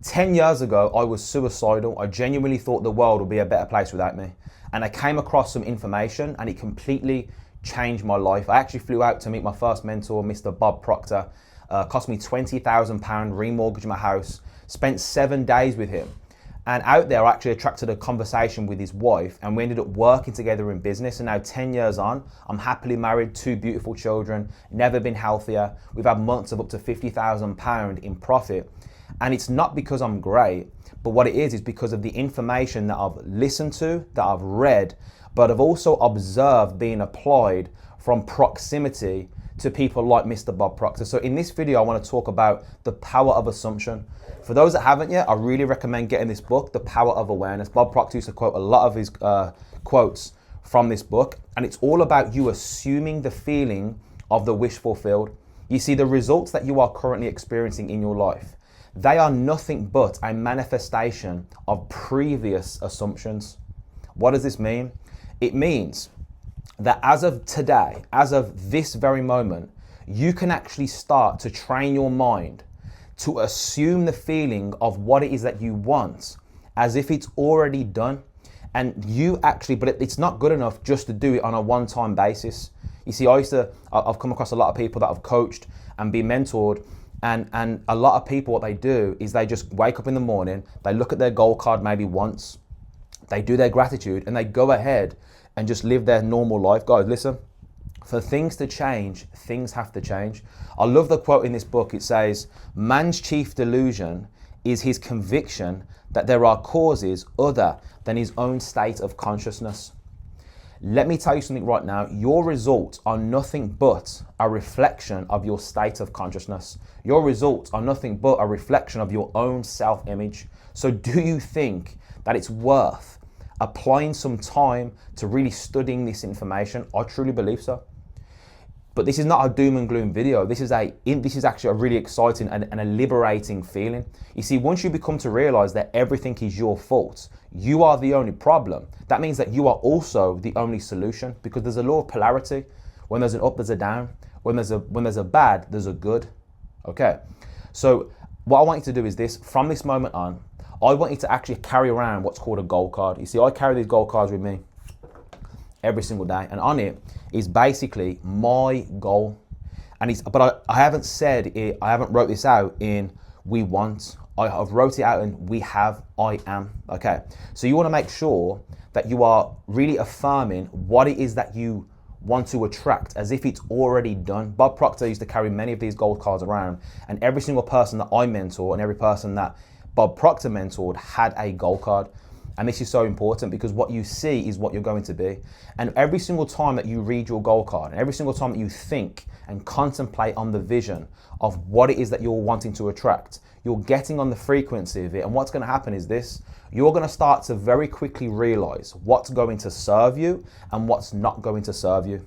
10 years ago, I was suicidal. I genuinely thought the world would be a better place without me. And I came across some information and it completely changed my life. I actually flew out to meet my first mentor, Mr. Bob Proctor. Cost me £20,000, remortgaged my house, spent 7 days with him. And out there, I actually attracted a conversation with his wife and we ended up working together in business. And now 10 years on, I'm happily married, 2 beautiful children, never been healthier. We've had months of up to £50,000 in profit. And it's not because I'm great, but what it is because of the information that I've listened to, that I've read, but I've also observed being applied from proximity to people like Mr. Bob Proctor. So in this video, I want to talk about the power of assumption. For those that haven't yet, I really recommend getting this book, The Power of Awareness. Bob Proctor used to quote a lot of his quotes from this book, and it's all about you assuming the feeling of the wish fulfilled. You see, the results that you are currently experiencing in your life, they are nothing but a manifestation of previous assumptions. What does this mean? It means that as of today, as of this very moment, you can actually start to train your mind to assume the feeling of what it is that you want as if it's already done. And you actually, but it's not good enough just to do it on a one-time basis. You see, I've come across a lot of people that I've coached and been mentored. And a lot of people, what they do is they just wake up in the morning, they look at their goal card maybe once, they do their gratitude and they go ahead and just live their normal life. Guys, listen, for things to change, things have to change. I love the quote in this book. It says, man's chief delusion is his conviction that there are causes other than his own state of consciousness. Let me tell you something right now. Your results are nothing but a reflection of your state of consciousness. Your results are nothing but a reflection of your own self-image. So do you think that it's worth applying some time to really studying this information? I truly believe so. But this is not a doom and gloom video. This is actually a really exciting and a liberating feeling. You see, once you become to realize that everything is your fault, you are the only problem, that means that you are also the only solution, because there's a law of polarity. When there's an up, there's a down. When there's a bad, there's a good. Okay. So what I want you to do is this. From this moment on, I want you to actually carry around what's called a goal card. You see, I carry these goal cards with me every single day, and on it is basically my goal. And I haven't said it, I haven't wrote this out in we want. I've wrote it out in we have, I am. Okay, so you want to make sure that you are really affirming what it is that you want to attract as if it's already done. Bob Proctor used to carry many of these gold cards around, and every single person that I mentor and every person that Bob Proctor mentored had a goal card. And this is so important because what you see is what you're going to be. And every single time that you read your goal card and every single time that you think and contemplate on the vision of what it is that you're wanting to attract, you're getting on the frequency of it. And what's going to happen is this: you're going to start to very quickly realize what's going to serve you and what's not going to serve you.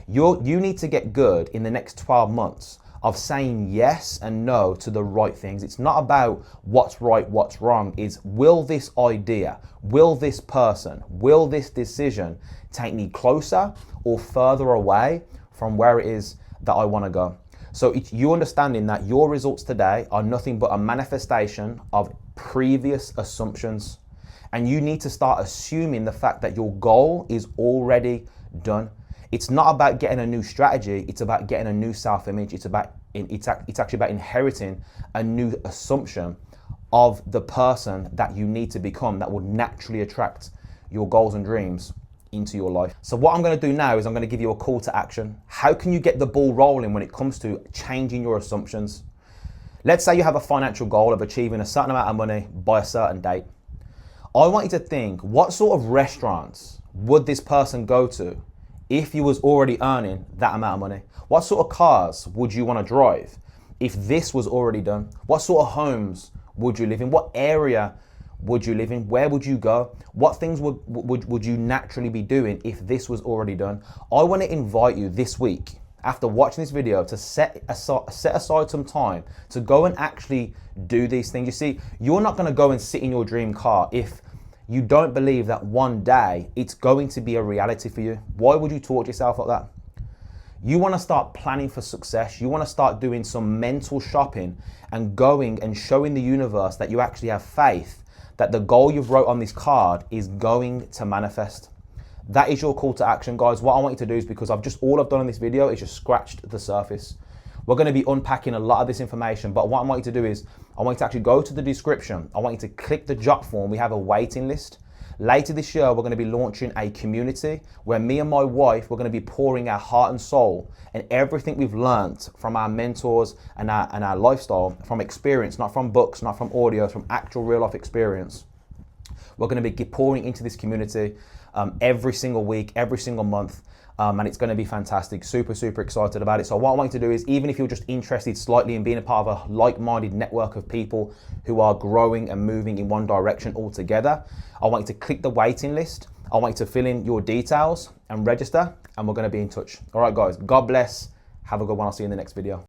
You need to get good in the next 12 months of saying yes and no to the right things. It's not about what's right, what's wrong. It's will this idea, will this person, will this decision take me closer or further away from where it is that I want to go? So it's you understanding that your results today are nothing but a manifestation of previous assumptions. And you need to start assuming the fact that your goal is already done. It's not about getting a new strategy. It's about getting a new self-image. It's actually about inheriting a new assumption of the person that you need to become that will naturally attract your goals and dreams into your life. So what I'm going to do now is I'm going to give you a call to action. How can you get the ball rolling when it comes to changing your assumptions? Let's say you have a financial goal of achieving a certain amount of money by a certain date. I want you to think, what sort of restaurants would this person go to if you was already earning that amount of money? What sort of cars would you want to drive if this was already done? What sort of homes would you live in? What area would you live in? Where would you go? What things would you naturally be doing if this was already done? I want to invite you this week, after watching this video, to set aside some time to go and actually do these things. You see, you're not going to go and sit in your dream car if you don't believe that one day it's going to be a reality for you. Why would you torture yourself like that? You want to start planning for success. You want to start doing some mental shopping and going and showing the universe that you actually have faith that the goal you've wrote on this card is going to manifest. That is your call to action, guys. What I want you to do is, because all I've done in this video is just scratched the surface. We're going to be unpacking a lot of this information, but what I want you to do is I want you to actually go to the description. I want you to click the jot form. We have a waiting list. Later this year, we're going to be launching a community where me and my wife, we're going to be pouring our heart and soul and everything we've learned from our mentors and our lifestyle, from experience, not from books, not from audio, from actual real life experience. We're going to be pouring into this community every single week, every single month. And it's going to be fantastic. Super, super excited about it. So what I want you to do is, even if you're just interested slightly in being a part of a like-minded network of people who are growing and moving in one direction altogether, I want you to click the waiting list. I want you to fill in your details and register, and we're going to be in touch. All right, guys, God bless. Have a good one. I'll see you in the next video.